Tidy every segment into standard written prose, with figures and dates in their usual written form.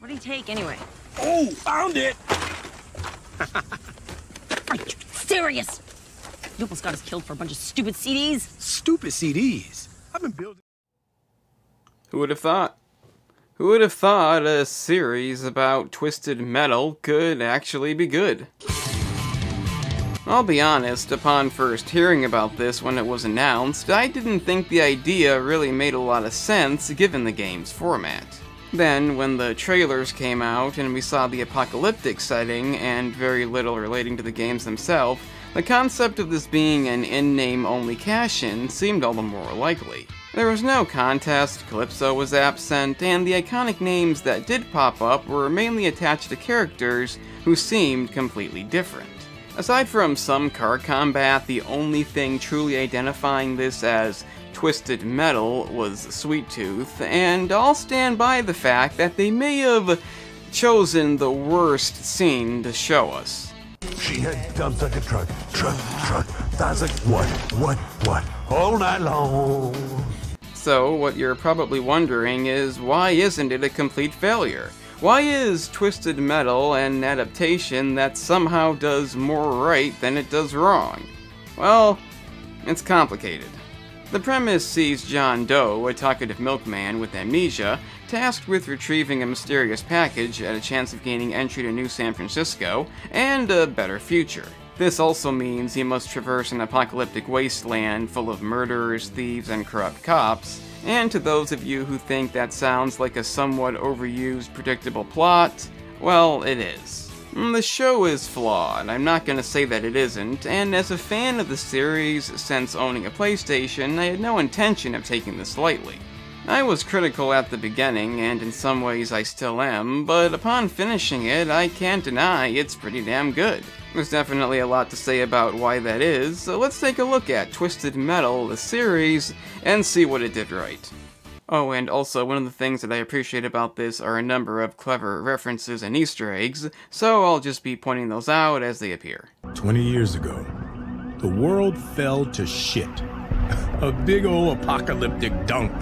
What did he take, anyway? Oh, found it! Are you serious? You almost got us killed for a bunch of stupid CDs? Stupid CDs? I've been building... Who would have thought? Who would have thought a series about twisted metal could actually be good? I'll be honest, upon first hearing about this when it was announced, I didn't think the idea really made a lot of sense given the game's format. Then, when the trailers came out and we saw the apocalyptic setting and very little relating to the games themselves, the concept of this being an in-name only cash-in seemed all the more likely. There was no contest, Calypso was absent, and the iconic names that did pop up were mainly attached to characters who seemed completely different. Aside from some car combat, the only thing truly identifying this as twisted metal was Sweet Tooth, and I'll stand by the fact that they may have chosen the worst scene to show us. She had dumps like a truck. That's like what? All night long. So, what you're probably wondering is, why isn't it a complete failure? Why is Twisted Metal an adaptation that somehow does more right than it does wrong? Well, it's complicated. The premise sees John Doe, a talkative milkman with amnesia, tasked with retrieving a mysterious package at a chance of gaining entry to New San Francisco and a better future. This also means he must traverse an apocalyptic wasteland full of murderers, thieves, and corrupt cops. And to those of you who think that sounds like a somewhat overused, predictable plot, well, it is. The show is flawed, I'm not gonna say that it isn't, and as a fan of the series since owning a PlayStation, I had no intention of taking this lightly. I was critical at the beginning, and in some ways I still am, but upon finishing it, I can't deny it's pretty damn good. There's definitely a lot to say about why that is, so let's take a look at Twisted Metal, the series, and see what it did right. Oh, and also, one of the things that I appreciate about this are a number of clever references and Easter eggs, so I'll just be pointing those out as they appear. 20 years ago, the world fell to shit. A big ol' apocalyptic dump.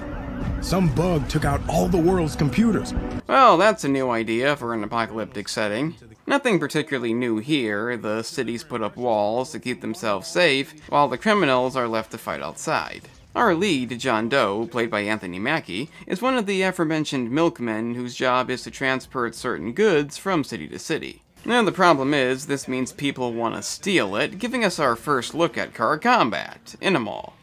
Some bug took out all the world's computers. Well, that's a new idea for an apocalyptic setting. Nothing particularly new here. The cities put up walls to keep themselves safe, while the criminals are left to fight outside. Our lead, John Doe, played by Anthony Mackie, is one of the aforementioned milkmen whose job is to transport certain goods from city to city. Now the problem is, this means people want to steal it, giving us our first look at car combat, in a mall.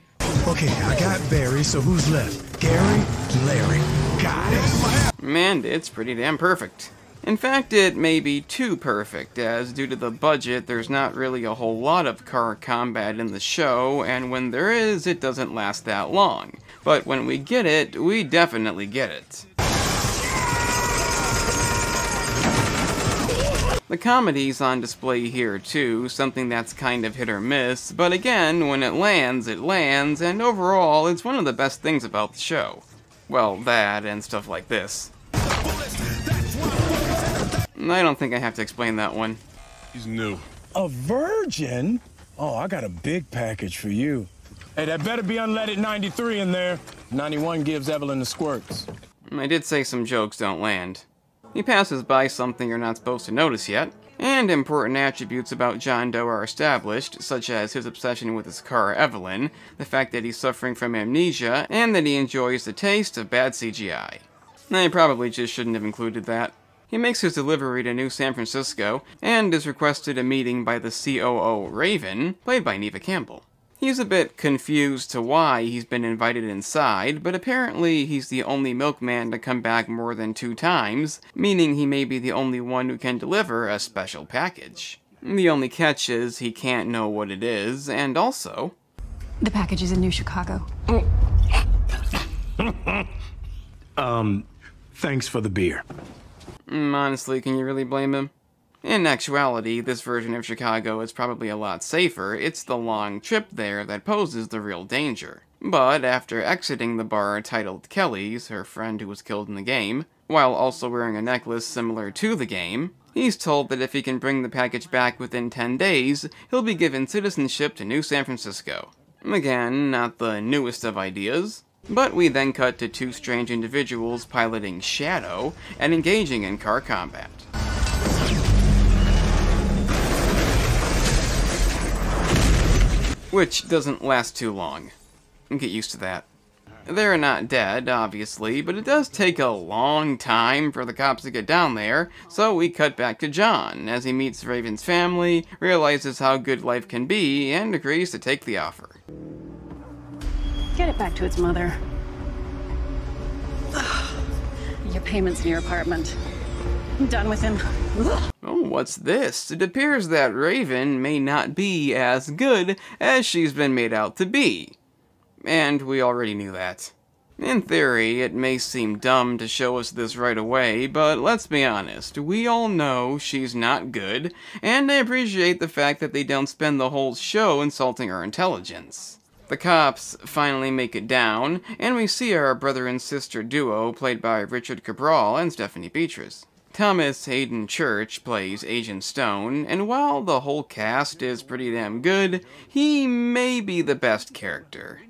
Okay, I got Barry, so who's left? Gary, Larry. Got it. And it's pretty damn perfect. In fact, it may be too perfect, as due to the budget, there's not really a whole lot of car combat in the show, and when there is, it doesn't last that long. But when we get it, we definitely get it. The comedy's on display here too, something that's kind of hit or miss, but again, when it lands, and overall, it's one of the best things about the show. Well, that and stuff like this. I don't think I have to explain that one. He's new. A virgin? Oh, I got a big package for you. Hey, that better be unleaded 93 in there. 91 gives Evelyn the squirts. I did say some jokes don't land. He passes by something you're not supposed to notice yet, and important attributes about John Doe are established, such as his obsession with his car, Evelyn, the fact that he's suffering from amnesia, and that he enjoys the taste of bad CGI. I probably just shouldn't have included that. He makes his delivery to New San Francisco, and is requested a meeting by the COO, Raven, played by Neva Campbell. He's a bit confused to why he's been invited inside, but apparently he's the only milkman to come back more than 2 times, meaning he may be the only one who can deliver a special package. The only catch is he can't know what it is, and also... The package is in New Chicago. Thanks for the beer. Honestly, can you really blame him? In actuality, this version of Chicago is probably a lot safer. It's the long trip there that poses the real danger. But after exiting the bar titled Kelly's, her friend who was killed in the game, while also wearing a necklace similar to the game, he's told that if he can bring the package back within 10 days, he'll be given citizenship to New San Francisco. Again, not the newest of ideas. But we then cut to two strange individuals piloting Shadow and engaging in car combat. Which doesn't last too long. Get used to that. They're not dead, obviously, but it does take a long time for the cops to get down there, so we cut back to John, as he meets Raven's family, realizes how good life can be, and agrees to take the offer. Get it back to its mother. Your payments in your apartment. I'm done with him. Oh, what's this? It appears that Raven may not be as good as she's been made out to be. And we already knew that. In theory, it may seem dumb to show us this right away, but let's be honest, we all know she's not good, and I appreciate the fact that they don't spend the whole show insulting her intelligence. The cops finally make it down, and we see our brother and sister duo played by Richard Cabral and Stephanie Beatriz. Thomas Haden Church plays Agent Stone, and while the whole cast is pretty damn good, he may be the best character.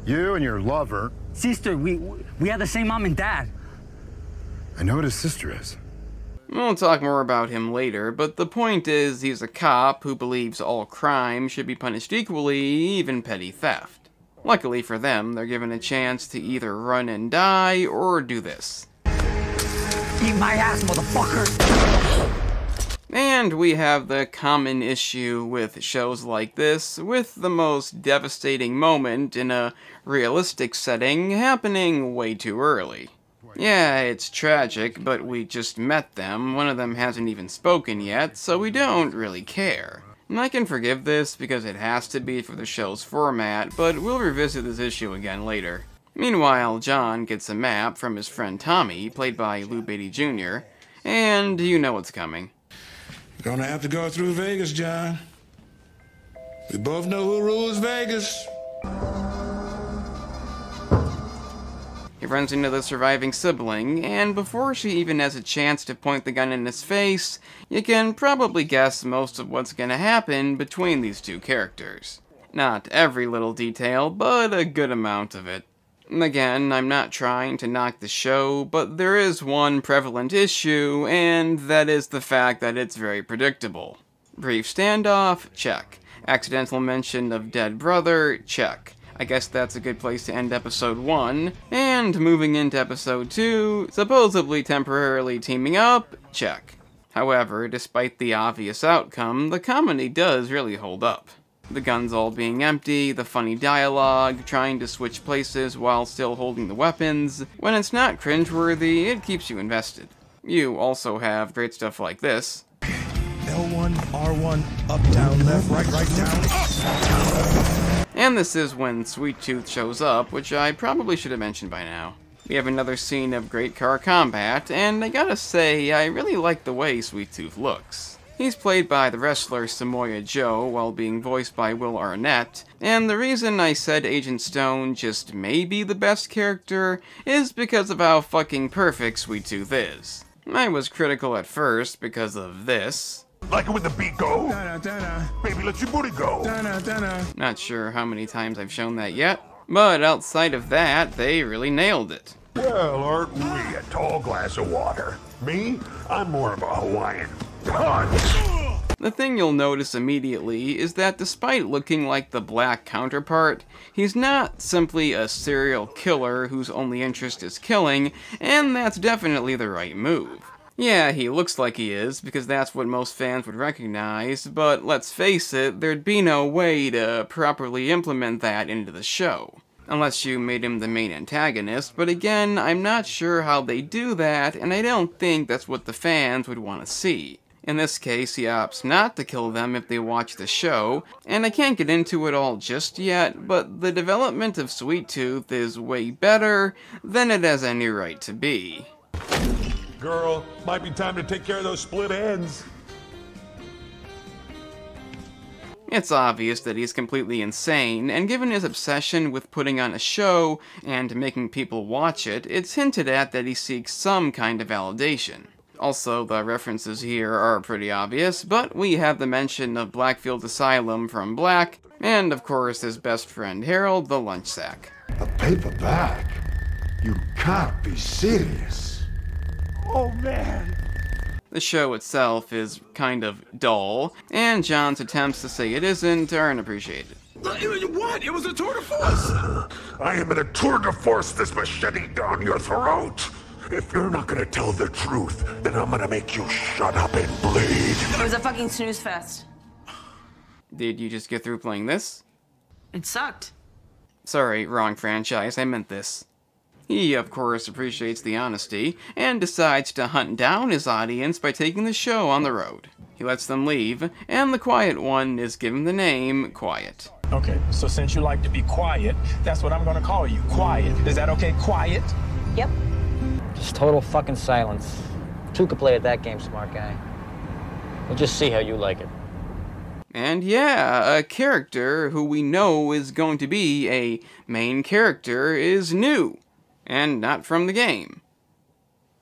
You and your lover. Sister, we had the same mom and dad. I know what his sister is. We'll talk more about him later, but the point is he's a cop who believes all crime should be punished equally, even petty theft. Luckily for them, they're given a chance to either run and die or do this. Eat my ass, motherfucker! And we have the common issue with shows like this, with the most devastating moment in a realistic setting happening way too early. Yeah, it's tragic, but we just met them, one of them hasn't even spoken yet, so we don't really care. And I can forgive this because it has to be for the show's format, but we'll revisit this issue again later. Meanwhile, John gets a map from his friend Tommy, played by Lou Beatty Jr., and you know what's coming. Gonna have to go through Vegas, John. We both know who rules Vegas. He runs into the surviving sibling, and before she even has a chance to point the gun in his face, you can probably guess most of what's gonna happen between these two characters. Not every little detail, but a good amount of it. Again, I'm not trying to knock the show, but there is one prevalent issue, and that is the fact that it's very predictable. Brief standoff? Check. Accidental mention of dead brother? Check. I guess that's a good place to end episode 1. And moving into episode 2, supposedly temporarily teaming up? Check. However, despite the obvious outcome, the comedy does really hold up. The guns all being empty, the funny dialogue, trying to switch places while still holding the weapons. When it's not cringeworthy, it keeps you invested. You also have great stuff like this. L1, R1, up, down, left, right, down, up. And this is when Sweet Tooth shows up, which I probably should have mentioned by now. We have another scene of great car combat, and I gotta say, I really like the way Sweet Tooth looks. He's played by the wrestler Samoa Joe, while being voiced by Will Arnett, and the reason I said Agent Stone just may be the best character is because of how fucking perfect Sweet Tooth is. I was critical at first because of this. Like it when the beat go? Da-na. Baby, let your booty go. Da-na. Not sure how many times I've shown that yet, but outside of that, they really nailed it. Well, aren't we a tall glass of water? Me? I'm more of a Hawaiian punch. The thing you'll notice immediately is that despite looking like the black counterpart, he's not simply a serial killer whose only interest is killing, and that's definitely the right move. Yeah, he looks like he is, because that's what most fans would recognize, but let's face it, there'd be no way to properly implement that into the show. Unless you made him the main antagonist, but again, I'm not sure how they do that, and I don't think that's what the fans would want to see. In this case, he opts not to kill them if they watch the show, and I can't get into it all just yet, but the development of Sweet Tooth is way better than it has any right to be. Girl, might be time to take care of those split ends. It's obvious that he's completely insane, and given his obsession with putting on a show and making people watch it, it's hinted at that he seeks some kind of validation. Also, the references here are pretty obvious, but we have the mention of Blackfield Asylum from Black, And of course his best friend Harold, the lunch sack. A paper bag? You can't be serious. Oh, man. The show itself is kind of dull, and John's attempts to say it isn't aren't appreciated. What? It was a tour de force! I am in a tour de force this machete down your throat. If you're not gonna tell the truth, then I'm gonna make you shut up and bleed. It was a fucking snooze fest. Did you just get through playing this? It sucked. Sorry, wrong franchise, I meant this. He, of course, appreciates the honesty, and decides to hunt down his audience by taking the show on the road. He lets them leave, and the quiet one is given the name Quiet. Okay, so since you like to be quiet, that's what I'm gonna call you. Quiet. Is that okay? Quiet? Yep. Just total fucking silence. Two could play at that game, smart guy. We'll just see how you like it. And yeah, a character who we know is going to be a main character is new, and not from the game.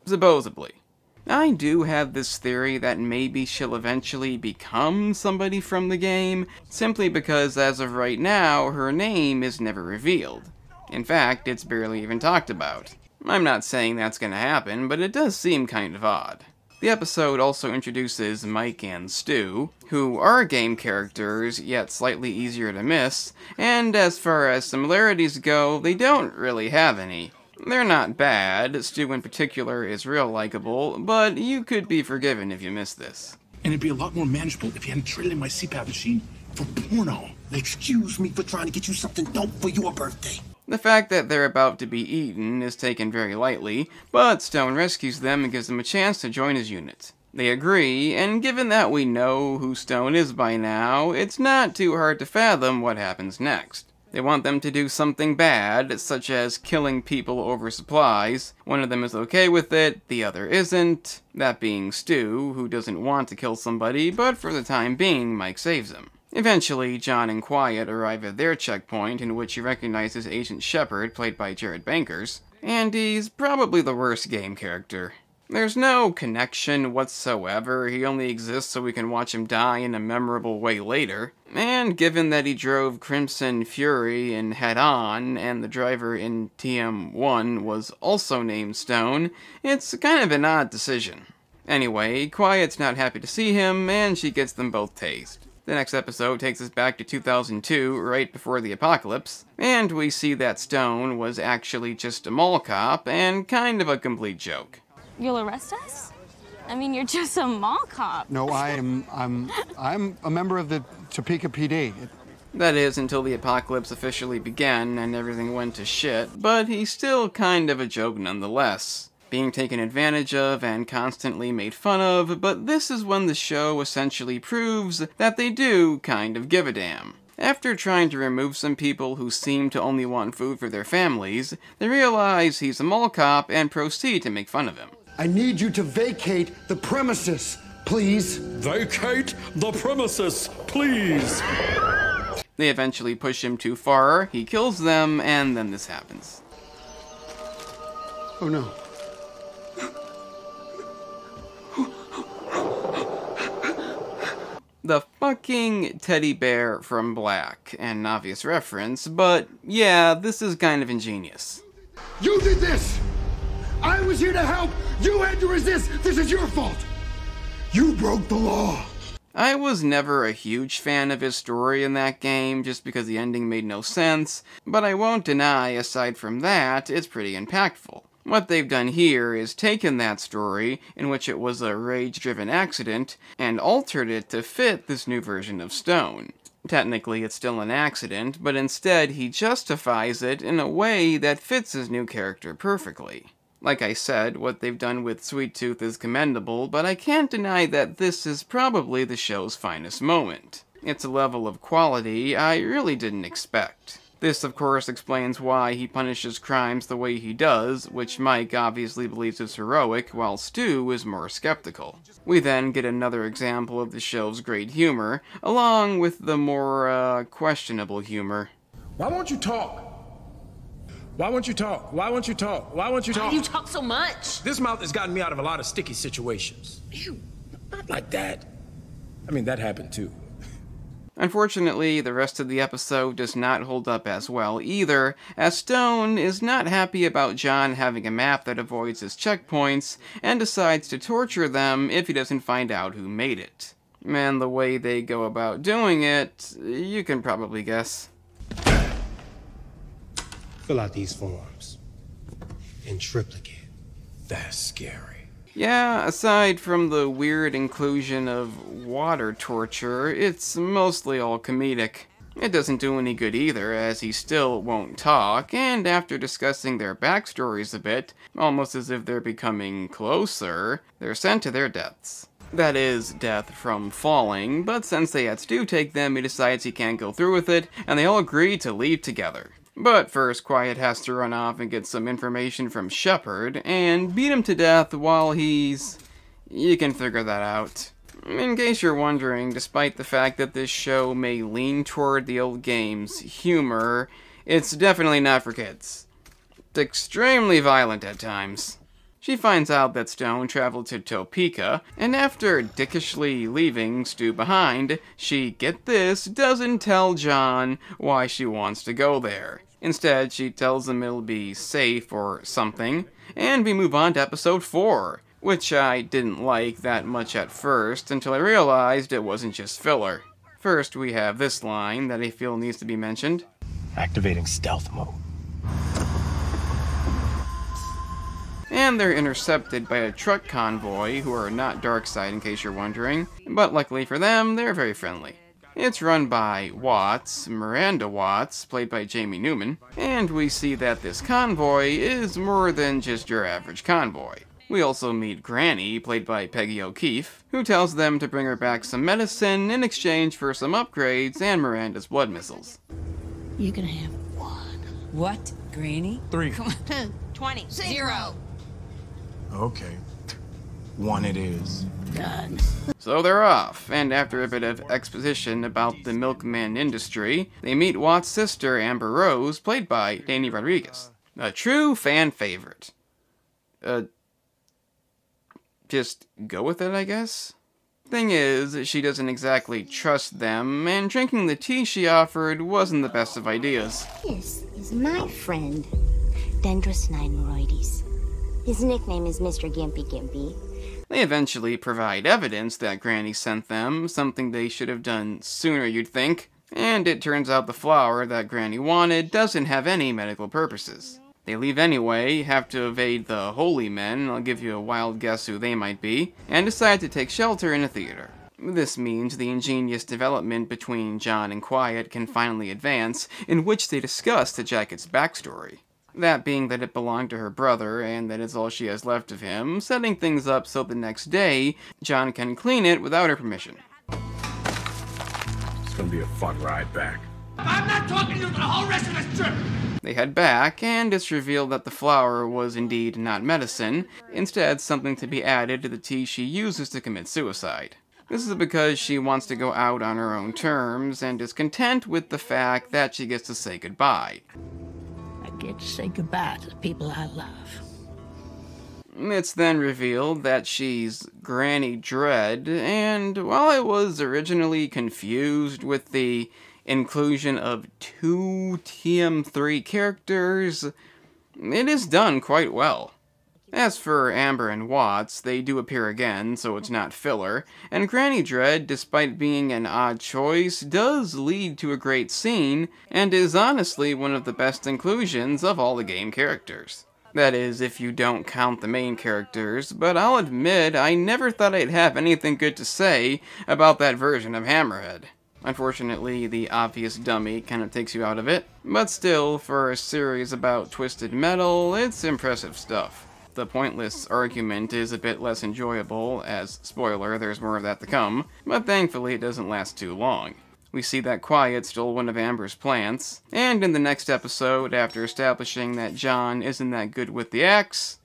Supposedly. I do have this theory that maybe she'll eventually become somebody from the game, simply because as of right now, her name is never revealed. In fact, it's barely even talked about. I'm not saying that's gonna happen, but it does seem kind of odd. The episode also introduces Mike and Stu, who are game characters, yet slightly easier to miss, and as far as similarities go, they don't really have any. They're not bad, Stu in particular is real likable, but you could be forgiven if you miss this. And it'd be a lot more manageable if you hadn't traded in my CPAP machine for porno. Excuse me for trying to get you something dope for your birthday. The fact that they're about to be eaten is taken very lightly, but Stone rescues them and gives them a chance to join his unit. They agree, and given that we know who Stone is by now, it's not too hard to fathom what happens next. They want them to do something bad, such as killing people over supplies. One of them is okay with it, the other isn't, that being Stu, who doesn't want to kill somebody, but for the time being, Mike saves him. Eventually, John and Quiet arrive at their checkpoint, in which he recognizes Agent Shepard, played by Jared Bankers, and he's probably the worst game character. There's no connection whatsoever, he only exists so we can watch him die in a memorable way later. And given that he drove Crimson Fury in Head On, and the driver in TM1 was also named Stone, it's kind of an odd decision. Anyway, Quiet's not happy to see him, and she gets them both tased. The next episode takes us back to 2002, right before the apocalypse, and we see that Stone was actually just a mall cop and kind of a complete joke. You'll arrest us? I mean, you're just a mall cop. No, I'm a member of the Topeka PD. That is, until the apocalypse officially began and everything went to shit, but he's still kind of a joke nonetheless. Being taken advantage of and constantly made fun of, but this is when the show essentially proves that they do kind of give a damn. After trying to remove some people who seem to only want food for their families, they realize he's a mall cop and proceed to make fun of him. I need you to vacate the premises, please. Vacate the premises, please. They eventually push him too far, he kills them, and then this happens. Oh no. The fucking teddy bear from Black, an obvious reference, but yeah, this is kind of ingenious. You did this! I was here to help! You had to resist! This is your fault! You broke the law! I was never a huge fan of his story in that game, just because the ending made no sense, but I won't deny, aside from that, it's pretty impactful. What they've done here is taken that story, in which it was a rage-driven accident, and altered it to fit this new version of Stone. Technically, it's still an accident, but instead he justifies it in a way that fits his new character perfectly. Like I said, what they've done with Sweet Tooth is commendable, but I can't deny that this is probably the show's finest moment. It's a level of quality I really didn't expect. This, of course, explains why he punishes crimes the way he does, which Mike obviously believes is heroic, while Stu is more skeptical. We then get another example of the show's great humor, along with the more, questionable humor. Why won't you talk? Why won't you talk? Why won't you talk? Why won't you talk? Why do you talk so much? This mouth has gotten me out of a lot of sticky situations. Ew, not like that. I mean, that happened too. Unfortunately, the rest of the episode does not hold up as well either, as Stone is not happy about John having a map that avoids his checkpoints, and decides to torture them if he doesn't find out who made it. And the way they go about doing it, you can probably guess. Fill out these forms. In triplicate. That's scary. Yeah, aside from the weird inclusion of water torture, it's mostly all comedic. It doesn't do any good either, as he still won't talk, and after discussing their backstories a bit, almost as if they're becoming closer, they're sent to their deaths. That is, death from falling, but since the Eds do take them, he decides he can't go through with it, and they all agree to leave together. But first, Quiet has to run off and get some information from Shepard, and beat him to death while he's... You can figure that out. In case you're wondering, despite the fact that this show may lean toward the old game's humor, it's definitely not for kids. It's extremely violent at times. She finds out that Stone traveled to Topeka, and after dickishly leaving Stu behind, she, get this, doesn't tell John why she wants to go there. Instead, she tells him it'll be safe or something, and we move on to episode 4, which I didn't like that much at first until I realized it wasn't just filler. First, we have this line that I feel needs to be mentioned. Activating stealth mode. And they're intercepted by a truck convoy, who are not Darkseid in case you're wondering, but luckily for them, they're very friendly. It's run by Watts, Miranda Watts, played by Jamie Newman, and we see that this convoy is more than just your average convoy. We also meet Granny, played by Peggy O'Keefe, who tells them to bring her back some medicine in exchange for some upgrades and Miranda's blood missiles. You can have one. What, Granny? 3. Come on. 20. 0. Okay. 1 it is. Done. So they're off, and after a bit of exposition about the milkman industry, they meet Watt's sister, Amber Rose, played by Danny Rodriguez. A true fan favorite. Just go with it, I guess? Thing is, she doesn't exactly trust them, and drinking the tea she offered wasn't the best of ideas. This is my friend, Dendrus Neimoroides. His nickname is Mr. Gimpy Gimpy. They eventually provide evidence that Granny sent them, something they should have done sooner, you'd think, and it turns out the flower that Granny wanted doesn't have any medical purposes. They leave anyway, have to evade the holy men, I'll give you a wild guess who they might be, and decide to take shelter in a theater. This means the ingenious development between John and Quiet can finally advance, in which they discuss the jacket's backstory. That being that it belonged to her brother, and that is all she has left of him, setting things up so the next day, John can clean it without her permission. It's gonna be a fun ride back. I'm not talking to you for the whole rest of this trip! They head back, and it's revealed that the flower was indeed not medicine, instead something to be added to the tea she uses to commit suicide. This is because she wants to go out on her own terms, and is content with the fact that she gets to say goodbye. Get to say goodbye to the people I love. It's then revealed that she's Granny Dread, and while I was originally confused with the inclusion of 2 TM3 characters, it is done quite well. As for Amber and Watts, they do appear again, so it's not filler, and Granny Dread, despite being an odd choice, does lead to a great scene, and is honestly one of the best inclusions of all the game characters. That is, if you don't count the main characters, but I'll admit I never thought I'd have anything good to say about that version of Hammerhead. Unfortunately, the obvious dummy kind of takes you out of it, but still, for a series about Twisted Metal, it's impressive stuff. The pointless argument is a bit less enjoyable, as, spoiler, there's more of that to come, but thankfully it doesn't last too long. We see that Quiet stole one of Amber's plants, and in the next episode, after establishing that John isn't that good with the axe,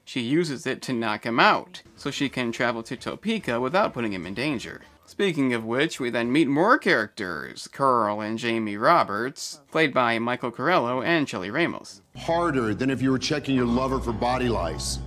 she uses it to knock him out, so she can travel to Topeka without putting him in danger. Speaking of which, we then meet more characters, Carl and Jamie Roberts, played by Michael Corello and Shelley Ramos. Harder than if you were checking your lover for body lice.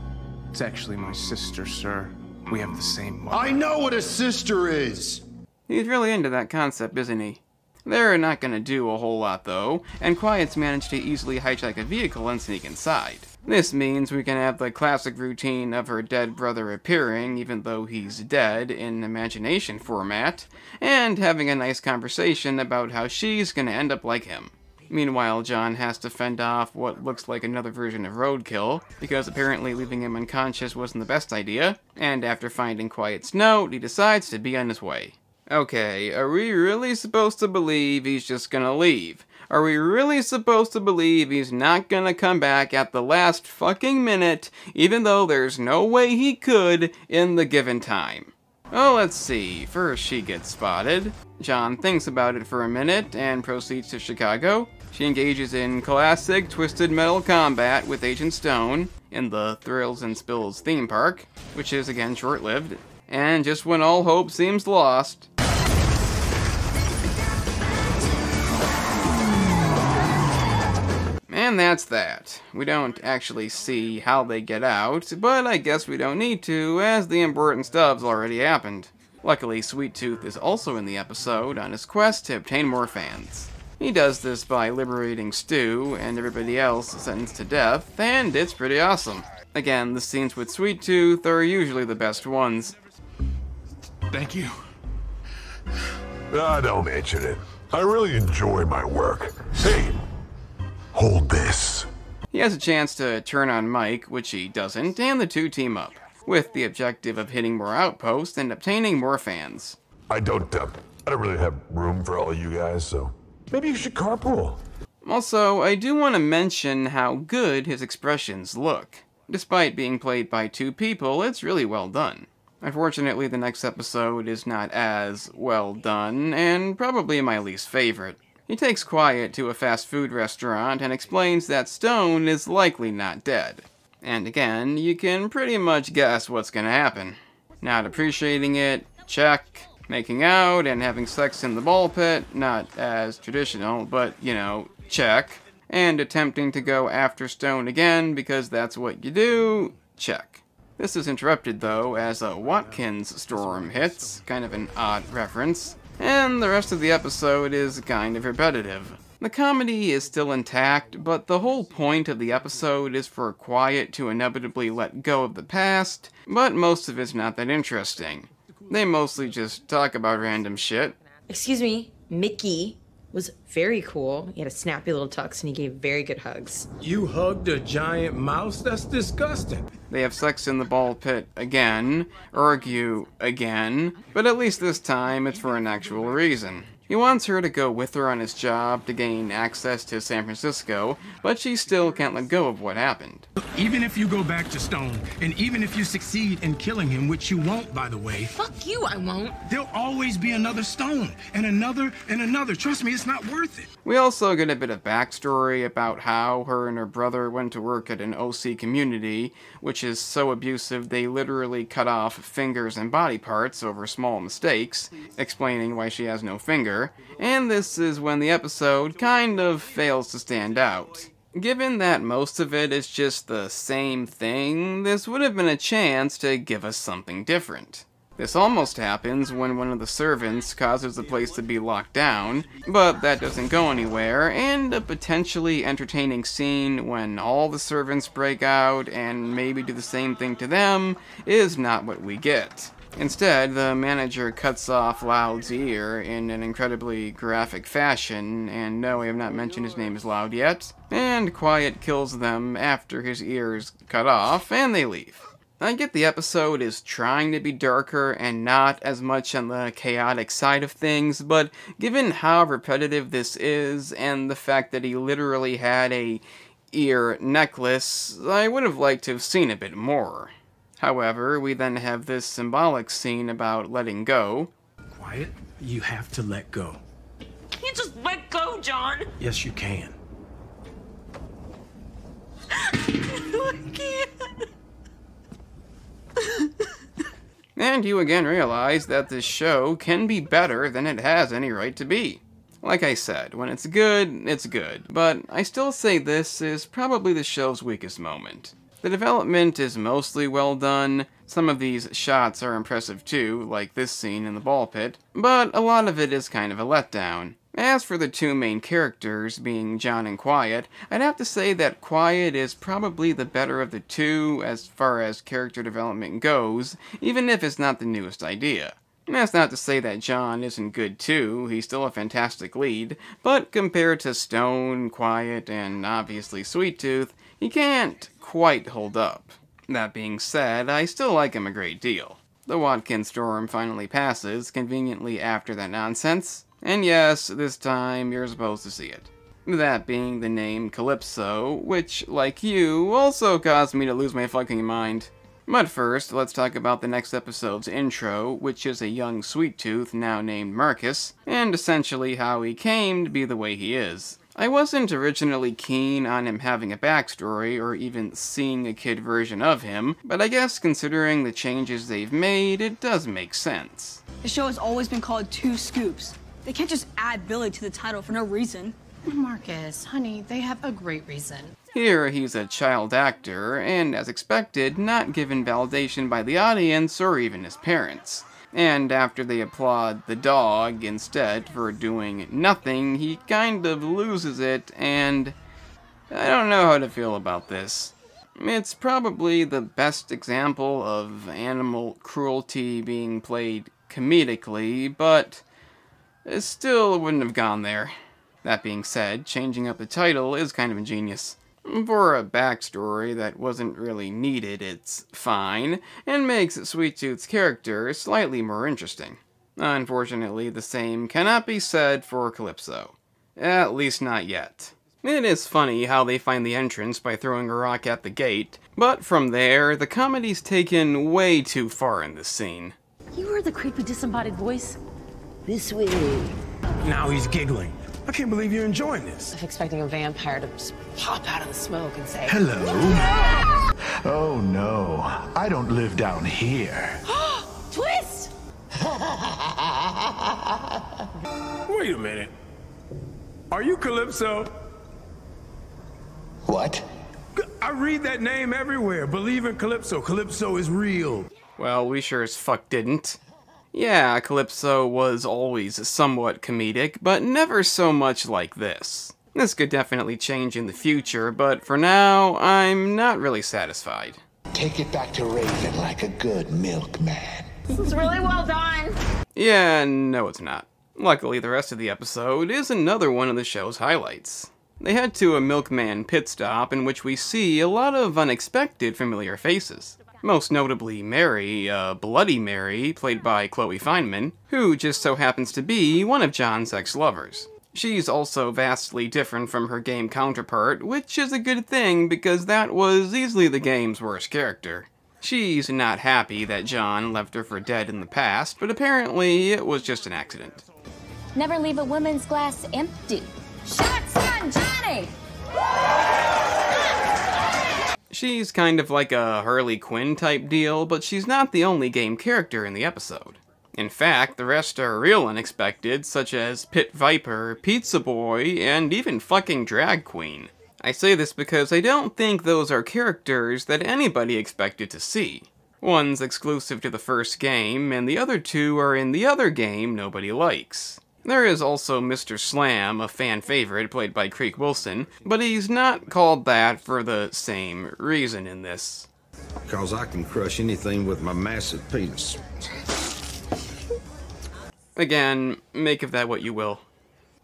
It's actually my sister, sir. We have the same mother. I know what a sister is! He's really into that concept, isn't he? They're not gonna do a whole lot though, and Quiet's managed to easily hijack a vehicle and sneak inside. This means we can have the classic routine of her dead brother appearing, even though he's dead, in imagination format, and having a nice conversation about how she's gonna end up like him. Meanwhile, John has to fend off what looks like another version of roadkill, because apparently leaving him unconscious wasn't the best idea, and after finding Quiet's note, he decides to be on his way. Okay, are we really supposed to believe he's just gonna leave? Are we really supposed to believe he's not gonna come back at the last fucking minute, even though there's no way he could in the given time? Oh, let's see. First, she gets spotted. John thinks about it for a minute and proceeds to Chicago. She engages in classic twisted metal combat with Agent Stone in the Thrills and Spills theme park, which is again short-lived. And just when all hope seems lost, and that's that. We don't actually see how they get out, but I guess we don't need to, as the important stuff's already happened. Luckily, Sweet Tooth is also in the episode on his quest to obtain more fans. He does this by liberating Stu and everybody else sentenced to death, and it's pretty awesome. Again, the scenes with Sweet Tooth are usually the best ones. Thank you. Don't mention it. I really enjoy my work. Hey, hold this. He has a chance to turn on Mike, which he doesn't, and the two team up, with the objective of hitting more outposts and obtaining more fans. I don't really have room for all of you guys, so maybe you should carpool. Also, I do want to mention how good his expressions look. Despite being played by two people, it's really well done. Unfortunately, the next episode is not as well done, and probably my least favorite. He takes Quiet to a fast food restaurant and explains that Stone is likely not dead. And again, you can pretty much guess what's gonna happen. Not appreciating it, check. Making out and having sex in the ball pit, not as traditional, but, you know, check. And attempting to go after Stone again because that's what you do, check. This is interrupted, though, as a Watkins storm hits, kind of an odd reference, and the rest of the episode is kind of repetitive. The comedy is still intact, but the whole point of the episode is for Quiet to inevitably let go of the past, but most of it's not that interesting. They mostly just talk about random shit. Excuse me, Mickey was very cool. He had a snappy little tux and he gave very good hugs. You hugged a giant mouse? That's disgusting. They have sex in the ball pit again, argue again, but at least this time it's for an actual reason. He wants her to go with her on his job to gain access to San Francisco, but she still can't let go of what happened. Even if you go back to Stone, and even if you succeed in killing him, which you won't, by the way. Fuck you, I won't. There'll always be another Stone, and another, and another. Trust me, it's not worth it. We also get a bit of backstory about how her and her brother went to work at an OC community, which is so abusive they literally cut off fingers and body parts over small mistakes, explaining why she has no finger. And this is when the episode kind of fails to stand out. Given that most of it is just the same thing, this would have been a chance to give us something different. This almost happens when one of the servants causes the place to be locked down, but that doesn't go anywhere, and a potentially entertaining scene when all the servants break out and maybe do the same thing to them is not what we get. Instead, the manager cuts off Loud's ear in an incredibly graphic fashion, and no, I have not mentioned his name is Loud yet, and Quiet kills them after his ear is cut off, and they leave. I get the episode is trying to be darker and not as much on the chaotic side of things, but given how repetitive this is, and the fact that he literally had a ear necklace, I would have liked to have seen a bit more. However, we then have this symbolic scene about letting go. Quiet, you have to let go. You just let go, John. Yes, you can. I can't. And you again realize that this show can be better than it has any right to be. Like I said, when it's good, but I still say this is probably the show's weakest moment. The development is mostly well done. Some of these shots are impressive too, like this scene in the ball pit, but a lot of it is kind of a letdown. As for the two main characters, being John and Quiet, I'd have to say that Quiet is probably the better of the two as far as character development goes, even if it's not the newest idea. That's not to say that John isn't good too, he's still a fantastic lead, but compared to Stone, Quiet, and obviously Sweet Tooth, he can't quite hold up. That being said, I still like him a great deal. The Watkins storm finally passes, conveniently after that nonsense, and yes, this time you're supposed to see it. That being the name Calypso, which, like you, also caused me to lose my fucking mind. But first, let's talk about the next episode's intro, which is a young Sweet Tooth now named Marcus, and essentially how he came to be the way he is. I wasn't originally keen on him having a backstory, or even seeing a kid version of him, but I guess considering the changes they've made, it does make sense. The show has always been called Two Scoops. They can't just add Billy to the title for no reason. Marcus, honey, they have a great reason. Here, he's a child actor, and as expected, not given validation by the audience or even his parents. And after they applaud the dog instead for doing nothing, he kind of loses it, and I don't know how to feel about this. It's probably the best example of animal cruelty being played comedically, but it still wouldn't have gone there. That being said, changing up the title is kind of ingenious. For a backstory that wasn't really needed, it's fine, and makes Sweet Tooth's character slightly more interesting. Unfortunately, the same cannot be said for Calypso. At least not yet. It is funny how they find the entrance by throwing a rock at the gate, but from there, the comedy's taken way too far in this scene. You heard the creepy disembodied voice? This way. Now he's giggling. I can't believe you're enjoying this. I'm expecting a vampire to just pop out of the smoke and say, Hello. Oh no, I don't live down here. Twist! Wait a minute. Are you Calypso? What? I read that name everywhere. Believe in Calypso. Calypso is real. Well, we sure as fuck didn't. Yeah, Calypso was always somewhat comedic, but never so much like this. This could definitely change in the future, but for now, I'm not really satisfied. Take it back to Raven like a good milkman. This is really well done. Yeah, no it's not. Luckily, the rest of the episode is another one of the show's highlights. They head to a milkman pit stop in which we see a lot of unexpected familiar faces. Most notably Mary, Bloody Mary, played by Chloe Fineman, who just so happens to be one of John's ex-lovers. She's also vastly different from her game counterpart, which is a good thing because that was easily the game's worst character. She's not happy that John left her for dead in the past, but apparently it was just an accident. Never leave a woman's glass empty. Shots on Johnny! She's kind of like a Harley Quinn type deal, but she's not the only game character in the episode. In fact, the rest are real unexpected, such as Pit Viper, Pizza Boy, and even fucking Drag Queen. I say this because I don't think those are characters that anybody expected to see. One's exclusive to the first game, and the other two are in the other game nobody likes. There is also Mr. Slam, a fan favorite played by Creek Wilson, but he's not called that for the same reason in this. Because I can crush anything with my massive penis. Again, make of that what you will.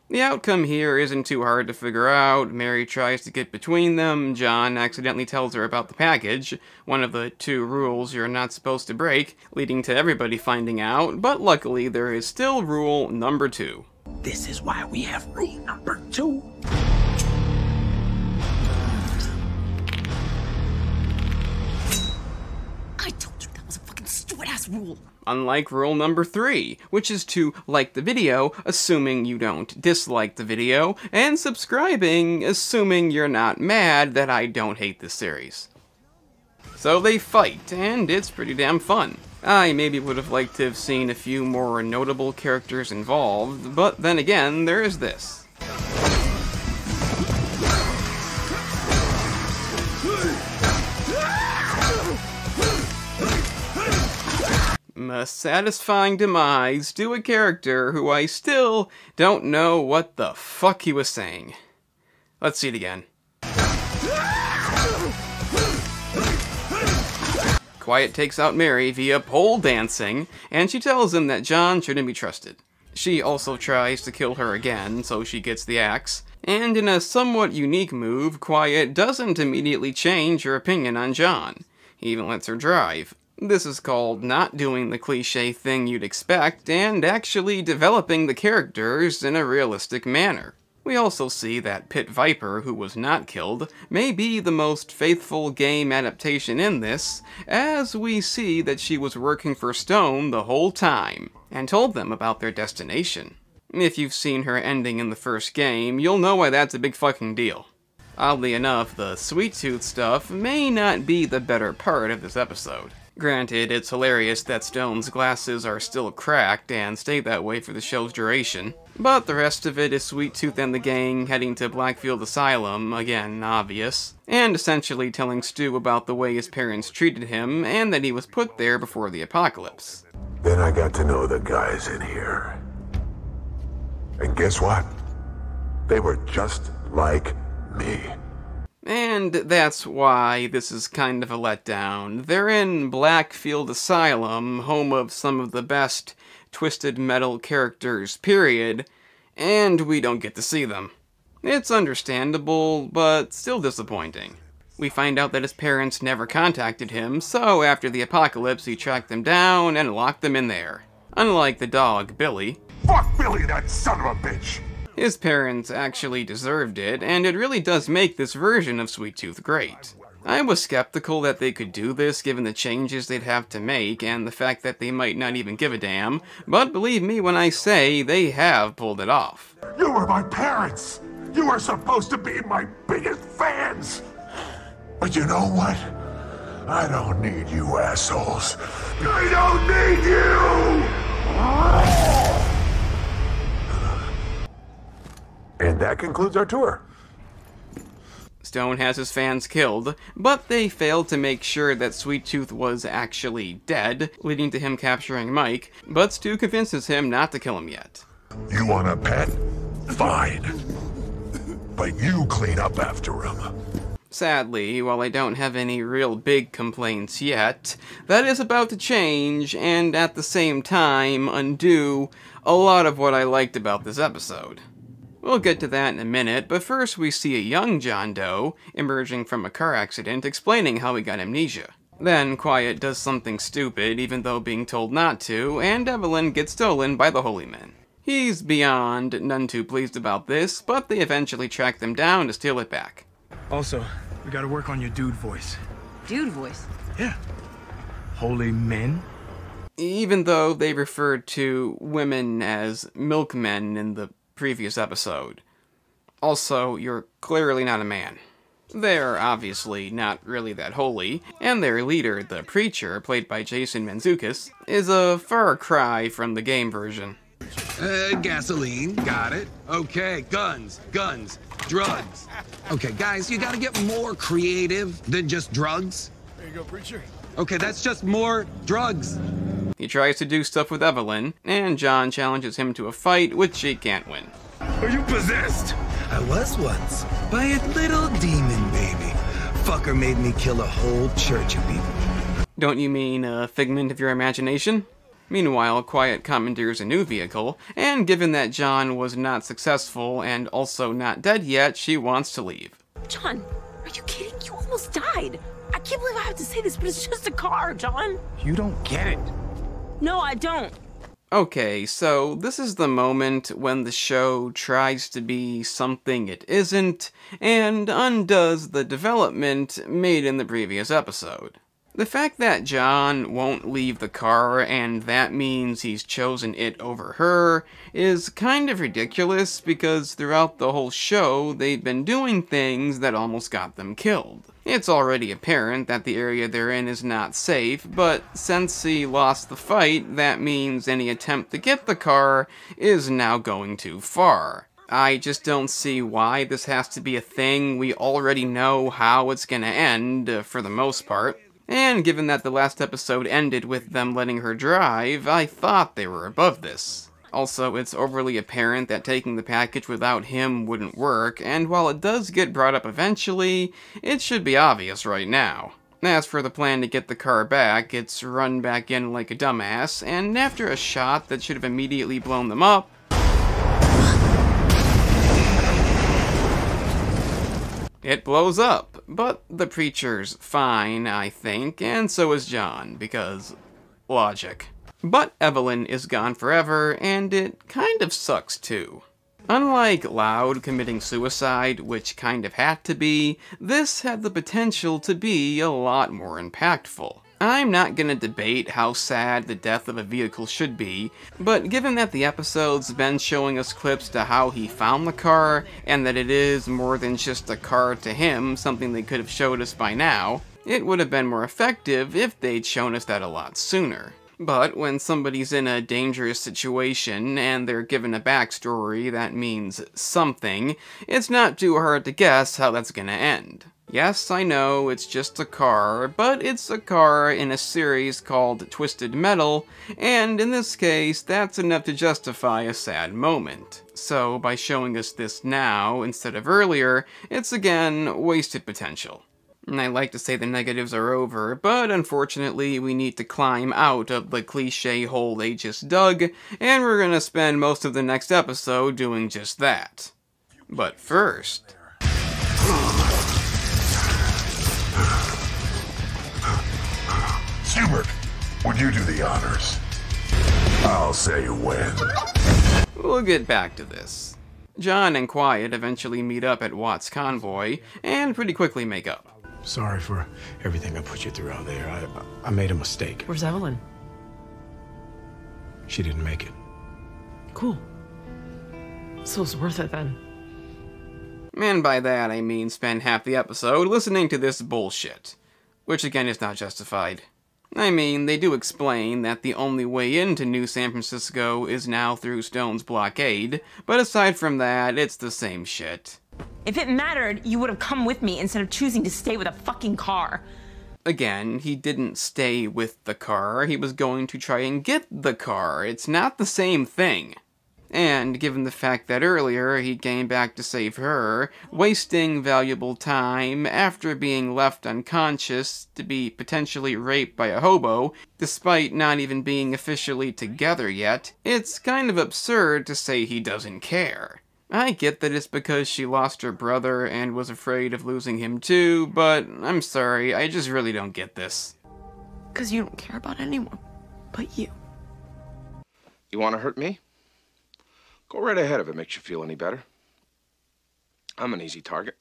The outcome here isn't too hard to figure out. Mary tries to get between them, John accidentally tells her about the package, one of the 2 rules you're not supposed to break, leading to everybody finding out, but luckily there is still rule number 2. This is why we have rule number 2. I told you that was a fucking stupid-ass rule. Unlike rule number 3, which is to like the video, assuming you don't dislike the video, and subscribing, assuming you're not mad that I don't hate this series. So they fight, and it's pretty damn fun. I maybe would have liked to have seen a few more notable characters involved, but then again, there is this. a satisfying demise to a character who I still don't know what the fuck he was saying. Let's see it again. Quiet takes out Mary via pole dancing, and she tells him that John shouldn't be trusted. She also tries to kill her again, so she gets the axe. And in a somewhat unique move, Quiet doesn't immediately change her opinion on John. He even lets her drive. This is called not doing the cliche thing you'd expect, and actually developing the characters in a realistic manner. We also see that Pit Viper, who was not killed, may be the most faithful game adaptation in this, as we see that she was working for Stone the whole time, and told them about their destination. If you've seen her ending in the first game, you'll know why that's a big fucking deal. Oddly enough, the Sweet Tooth stuff may not be the better part of this episode. Granted, it's hilarious that Stone's glasses are still cracked and stay that way for the show's duration, but the rest of it is Sweet Tooth and the gang heading to Blackfield Asylum, again obvious, and essentially telling Stu about the way his parents treated him and that he was put there before the apocalypse. Then I got to know the guys in here. And guess what? They were just like me. And that's why this is kind of a letdown. They're in Blackfield Asylum, home of some of the best Twisted Metal characters, period, and we don't get to see them. It's understandable, but still disappointing. We find out that his parents never contacted him, so after the apocalypse he tracked them down and locked them in there. Unlike the dog, Billy. Fuck Billy, that son of a bitch! His parents actually deserved it, and it really does make this version of Sweet Tooth great. I was skeptical that they could do this given the changes they'd have to make and the fact that they might not even give a damn, but believe me when I say they have pulled it off. You were my parents! You were supposed to be my biggest fans! But you know what? I don't need you assholes. I don't need you! And that concludes our tour. Stone has his fans killed, but they failed to make sure that Sweet Tooth was actually dead, leading to him capturing Mike, but Stu convinces him not to kill him yet. You want a pet? Fine. But you clean up after him. Sadly, while I don't have any real big complaints yet, that is about to change, and at the same time undo a lot of what I liked about this episode. We'll get to that in a minute, but first we see a young John Doe emerging from a car accident explaining how he got amnesia. Then Quiet does something stupid, even though being told not to, and Evelyn gets stolen by the Holy Men. He's beyond none too pleased about this, but they eventually track them down to steal it back. Also, we gotta work on your dude voice. Dude voice? Yeah. Holy men? Even though they referred to women as milkmen in the previous episode. Also, you're clearly not a man. They're obviously not really that holy, and their leader, the Preacher, played by Jason Mantzoukas, is a far cry from the game version. Gasoline, got it. Okay, guns, drugs. Okay, guys, you gotta get more creative than just drugs. There you go, Preacher. Okay, that's just more drugs. He tries to do stuff with Evelyn, and John challenges him to a fight, which she can't win. Are you possessed? I was once, by a little demon baby. Fucker made me kill a whole church of people. Don't you mean a figment of your imagination? Meanwhile, Quiet commandeers a new vehicle, and given that John was not successful and also not dead yet, she wants to leave. John, are you kidding? You almost died. I can't believe I have to say this, but it's just a car, John. You don't get it. No, I don't. Okay, so this is the moment when the show tries to be something it isn't, and undoes the development made in the previous episode. The fact that John won't leave the car and that means he's chosen it over her is kind of ridiculous because throughout the whole show they've been doing things that almost got them killed. It's already apparent that the area they're in is not safe, but since he lost the fight, that means any attempt to get the car is now going too far. I just don't see why this has to be a thing. We already know how it's gonna end, for the most part. And given that the last episode ended with them letting her drive, I thought they were above this. Also, it's overly apparent that taking the package without him wouldn't work, and while it does get brought up eventually, it should be obvious right now. As for the plan to get the car back, it's run back in like a dumbass, and after a shot that should have immediately blown them up, it blows up. But the preacher's fine, I think, and so is John, because logic. But Evelyn is gone forever, and it kind of sucks too. Unlike Loud committing suicide, which kind of had to be, this had the potential to be a lot more impactful. I'm not gonna debate how sad the death of a vehicle should be, but given that the episode's been showing us clips to how he found the car, and that it is more than just a car to him, something they could have showed us by now, it would have been more effective if they'd shown us that a lot sooner. But when somebody's in a dangerous situation and they're given a backstory that means something, it's not too hard to guess how that's gonna end. Yes, I know, it's just a car, but it's a car in a series called Twisted Metal, and in this case, that's enough to justify a sad moment. So by showing us this now instead of earlier, it's again wasted potential. And I like to say the negatives are over, but unfortunately we need to climb out of the cliche hole they just dug, and we're gonna spend most of the next episode doing just that. But first... Hubert, would you do the honors? I'll say when. We'll get back to this. John and Quiet eventually meet up at Watt's convoy, and pretty quickly make up. Sorry for everything I put you through out there. I made a mistake. Where's Evelyn? She didn't make it. Cool. So it's worth it then. And by that I mean spend half the episode listening to this bullshit. Which again is not justified. I mean, they do explain that the only way into New San Francisco is now through Stone's blockade, but aside from that, it's the same shit. If it mattered, you would have come with me instead of choosing to stay with a fucking car. Again, he didn't stay with the car, he was going to try and get the car. It's not the same thing. And given the fact that earlier he came back to save her, wasting valuable time after being left unconscious to be potentially raped by a hobo, despite not even being officially together yet, it's kind of absurd to say he doesn't care. I get that it's because she lost her brother and was afraid of losing him too, but I'm sorry, I just really don't get this. 'Cause you don't care about anyone but you. You want to hurt me? Go right ahead if it makes you feel any better. I'm an easy target.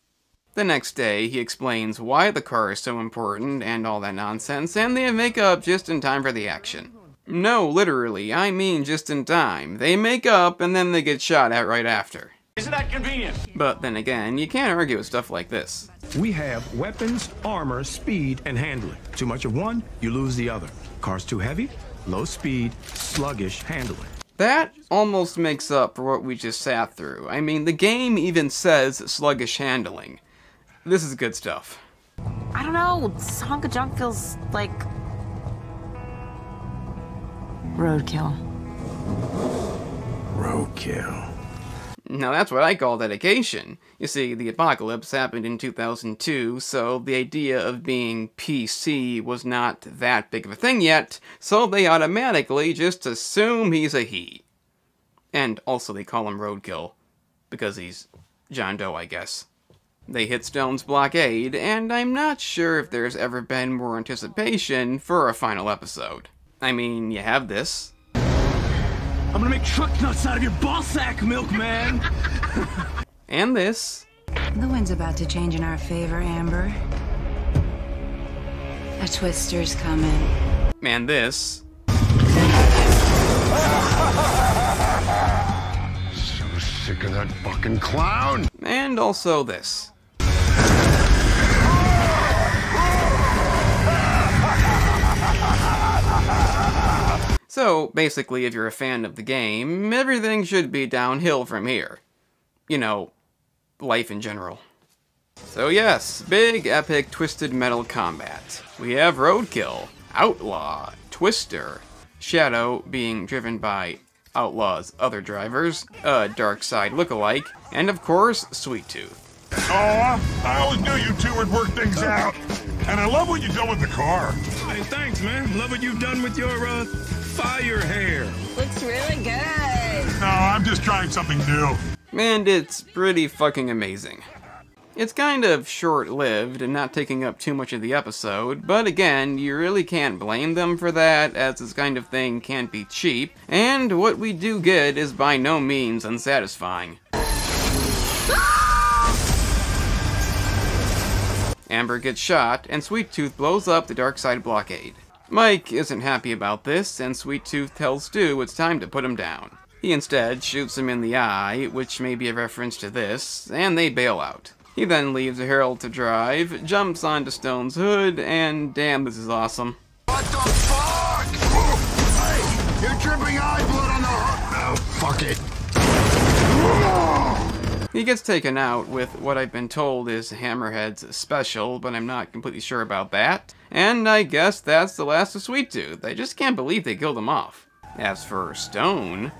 The next day, he explains why the car is so important and all that nonsense, and they make up just in time for the action. No, literally, I mean just in time. They make up and then they get shot at right after. Isn't that convenient? But then again, you can't argue with stuff like this. We have weapons, armor, speed, and handling. Too much of one, you lose the other. Car's too heavy, low speed, sluggish handling. That almost makes up for what we just sat through. I mean, the game even says sluggish handling. This is good stuff. I don't know, this hunk of junk feels like... roadkill. Roadkill. Now that's what I call dedication. You see, the apocalypse happened in 2002, so the idea of being PC was not that big of a thing yet, so they automatically just assume he's a he. And also they call him Roadkill, because he's John Doe, I guess. They hit Stone's blockade, and I'm not sure if there's ever been more anticipation for a final episode. I mean, you have this. I'm gonna make truck nuts out of your ball sack, milkman! And this. The wind's about to change in our favor, Amber. A twister's coming. And this. So sick of that fucking clown! And also this. So, basically, if you're a fan of the game, everything should be downhill from here. You know, life in general. So yes, big, epic, twisted metal combat. We have Roadkill, Outlaw, Twister, Shadow being driven by Outlaw's other drivers, a Darkseid lookalike, and of course, Sweet Tooth. Oh, I always knew you two would work things out. And I love what you've done with the car. Hey, thanks, man. Love what you've done with your, fire hair. Looks really good. No, I'm just trying something new. And it's pretty fucking amazing. It's kind of short-lived and not taking up too much of the episode, but again, you really can't blame them for that, as this kind of thing can't be cheap, and what we do get is by no means unsatisfying. Amber gets shot, and Sweet Tooth blows up the Darkseid blockade. Mike isn't happy about this, and Sweet Tooth tells Stu it's time to put him down. He instead shoots him in the eye, which may be a reference to this, and they bail out. He then leaves the Herald to drive, jumps onto Stone's hood, and damn, this is awesome. What the fuck? Hey, you're dripping eye blood on the hook. Oh, fuck it. He gets taken out with what I've been told is Hammerhead's special, but I'm not completely sure about that. And I guess that's the last of Sweet Tooth. I just can't believe they killed him off. As for Stone...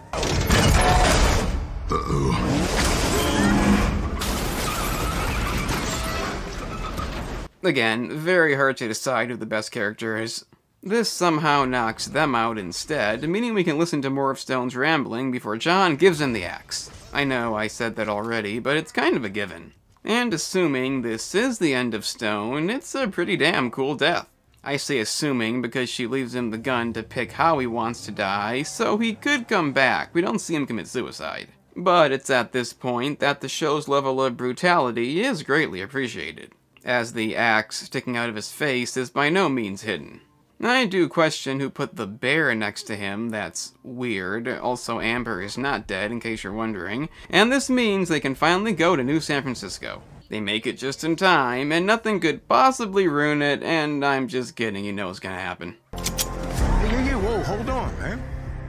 Again, very hard to decide who the best character is. This somehow knocks them out instead, meaning we can listen to more of Stone's rambling before John gives him the axe. I know I said that already, but it's kind of a given. And assuming this is the end of Stone, it's a pretty damn cool death. I say assuming because she leaves him the gun to pick how he wants to die, so he could come back. We don't see him commit suicide. But it's at this point that the show's level of brutality is greatly appreciated, as the axe sticking out of his face is by no means hidden. I do question who put the bear next to him. That's weird. Also, Amber is not dead, in case you're wondering. And this means they can finally go to New San Francisco. They make it just in time, and nothing could possibly ruin it, and I'm just kidding, you know what's gonna happen. Hey, whoa, hold on, man.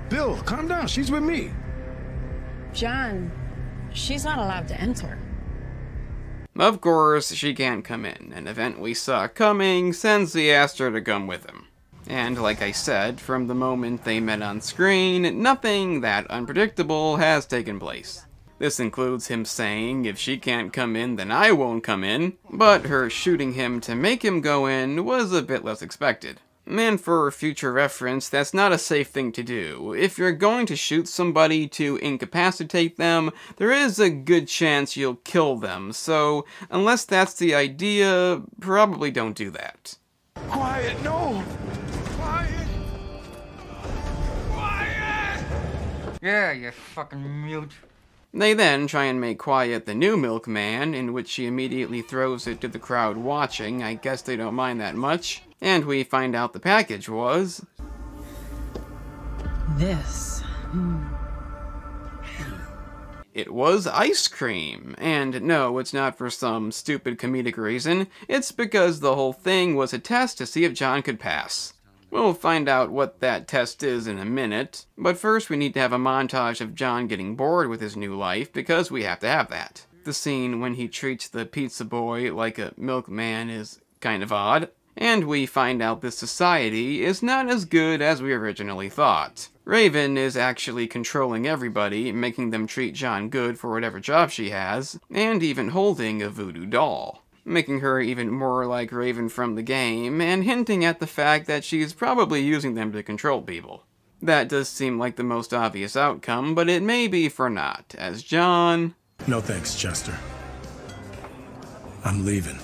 Bill, calm down, she's with me. John, she's not allowed to enter. Of course, she can't come in. An event we saw coming, Sensi asked her to come with him. And like I said, from the moment they met on screen, nothing that unpredictable has taken place. This includes him saying, if she can't come in, then I won't come in, but her shooting him to make him go in was a bit less expected. And for future reference, that's not a safe thing to do. If you're going to shoot somebody to incapacitate them, there is a good chance you'll kill them, so unless that's the idea, probably don't do that. Quiet, no! Quiet! Quiet! Yeah, you fucking mute. They then try and make Quiet the new milkman, in which she immediately throws it to the crowd watching. I guess they don't mind that much. And we find out the package was... This. It was ice cream. And no, it's not for some stupid comedic reason. It's because the whole thing was a test to see if John could pass. We'll find out what that test is in a minute, but first we need to have a montage of John getting bored with his new life, because we have to have that. The scene when he treats the pizza boy like a milkman is kind of odd, and we find out this society is not as good as we originally thought. Raven is actually controlling everybody, making them treat John good for whatever job she has, and even holding a voodoo doll, making her even more like Raven from the game, and hinting at the fact that she's probably using them to control people. That does seem like the most obvious outcome, but it may be for not, as John... No thanks, Chester. I'm leaving.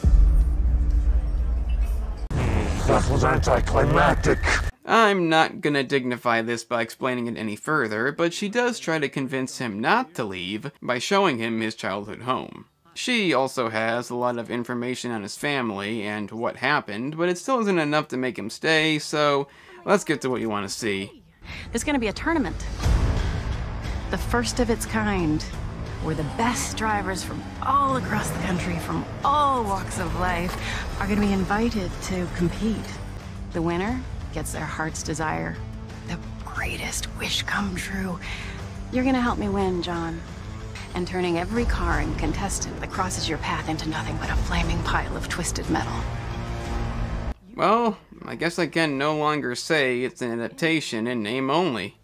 That was anticlimactic. I'm not gonna dignify this by explaining it any further, but she does try to convince him not to leave by showing him his childhood home. She also has a lot of information on his family and what happened, but it still isn't enough to make him stay, so let's get to what you want to see. There's gonna be a tournament. The first of its kind, where the best drivers from all across the country, from all walks of life, are gonna be invited to compete. The winner gets their heart's desire. The greatest wish come true. You're gonna help me win, John. and turning every car and contestant that crosses your path into nothing but a flaming pile of twisted metal. Well, I guess I can no longer say it's an adaptation in name only.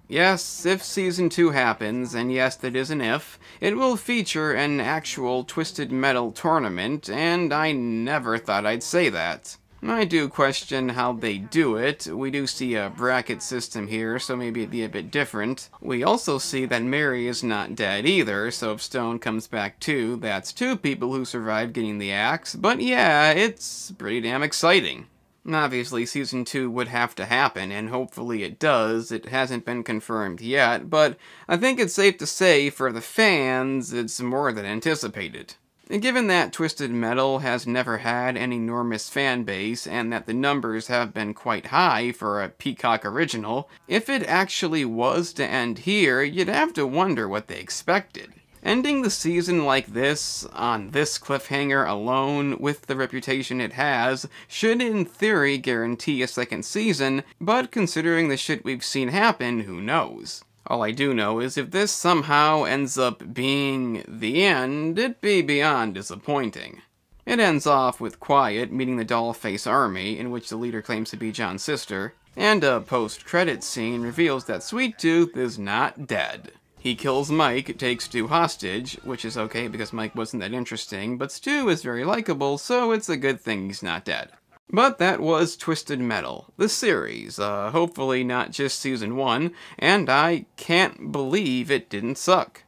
Yes, if Season 2 happens, and yes, that is an if, it will feature an actual Twisted Metal tournament, and I never thought I'd say that. I do question how they do it. We do see a bracket system here, so maybe it'd be a bit different. We also see that Mary is not dead either, so if Stone comes back too, that's 2 people who survived getting the axe, but yeah, it's pretty damn exciting. Obviously, Season 2 would have to happen, and hopefully it does. It hasn't been confirmed yet, but I think it's safe to say, for the fans, it's more than anticipated. And given that Twisted Metal has never had an enormous fan base, and that the numbers have been quite high for a Peacock original, if it actually was to end here, you'd have to wonder what they expected. Ending the season like this, on this cliffhanger alone, with the reputation it has, should in theory guarantee a second season, but considering the shit we've seen happen, who knows? All I do know is if this somehow ends up being the end, it'd be beyond disappointing. It ends off with Quiet meeting the Dollface army, in which the leader claims to be John's sister, and a post-credits scene reveals that Sweet Tooth is not dead. He kills Mike, takes Stu hostage, which is okay because Mike wasn't that interesting, but Stu is very likable, so it's a good thing he's not dead. But that was Twisted Metal, the series, hopefully not just Season 1, and I can't believe it didn't suck.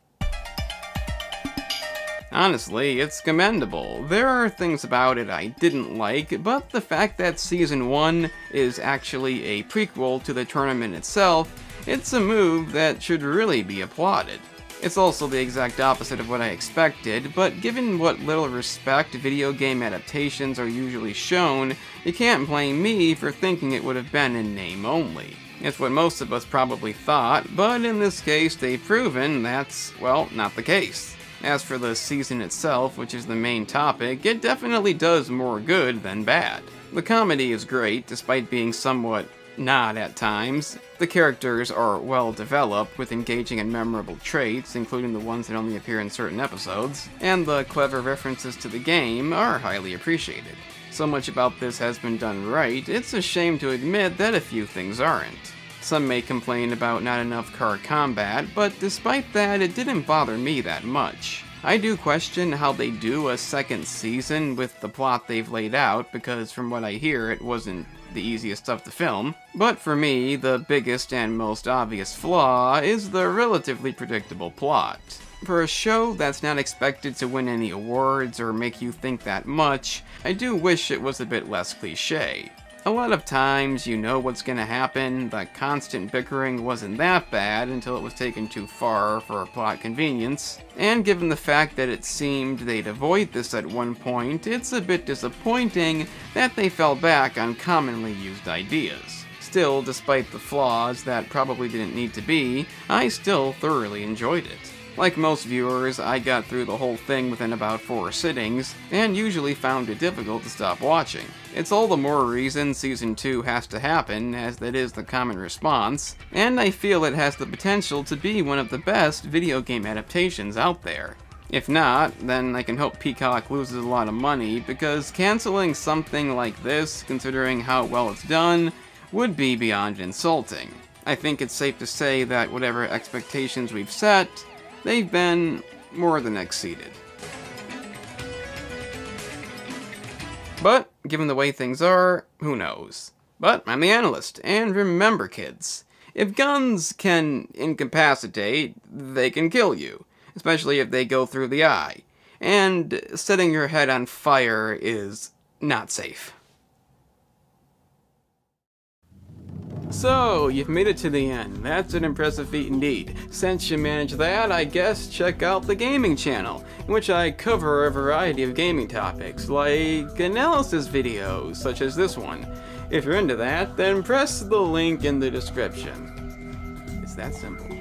Honestly, it's commendable. There are things about it I didn't like, but the fact that Season 1 is actually a prequel to the tournament itself, it's a move that should really be applauded. It's also the exact opposite of what I expected, but given what little respect video game adaptations are usually shown, you can't blame me for thinking it would have been in name only. It's what most of us probably thought, but in this case they've proven that's, well, not the case. As for the season itself, which is the main topic, it definitely does more good than bad. The comedy is great, despite being somewhat not at times. The characters are well developed, with engaging and memorable traits, including the ones that only appear in certain episodes, and the clever references to the game are highly appreciated. So much about this has been done right, it's a shame to admit that a few things aren't. Some may complain about not enough car combat, but despite that, it didn't bother me that much. I do question how they do a second season with the plot they've laid out, because from what I hear, it wasn't the easiest stuff to film. But for me, the biggest and most obvious flaw is the relatively predictable plot. For a show that's not expected to win any awards or make you think that much, I do wish it was a bit less cliché. A lot of times you know what's gonna happen, the constant bickering wasn't that bad until it was taken too far for plot convenience, and given the fact that it seemed they'd avoid this at one point, it's a bit disappointing that they fell back on commonly used ideas. Still, despite the flaws that probably didn't need to be, I still thoroughly enjoyed it. Like most viewers, I got through the whole thing within about 4 sittings, and usually found it difficult to stop watching. It's all the more reason Season 2 has to happen, as that is the common response, and I feel it has the potential to be one of the best video game adaptations out there. If not, then I can hope Peacock loses a lot of money, because canceling something like this, considering how well it's done, would be beyond insulting. I think it's safe to say that whatever expectations we've set, they've been more than exceeded. But, given the way things are, who knows? But I'm the analyst, and remember kids, if guns can incapacitate, they can kill you, especially if they go through the eye, and setting your head on fire is not safe. So, you've made it to the end. That's an impressive feat indeed. Since you managed that, I guess check out the gaming channel, in which I cover a variety of gaming topics, like analysis videos, such as this one. If you're into that, then press the link in the description. It's that simple.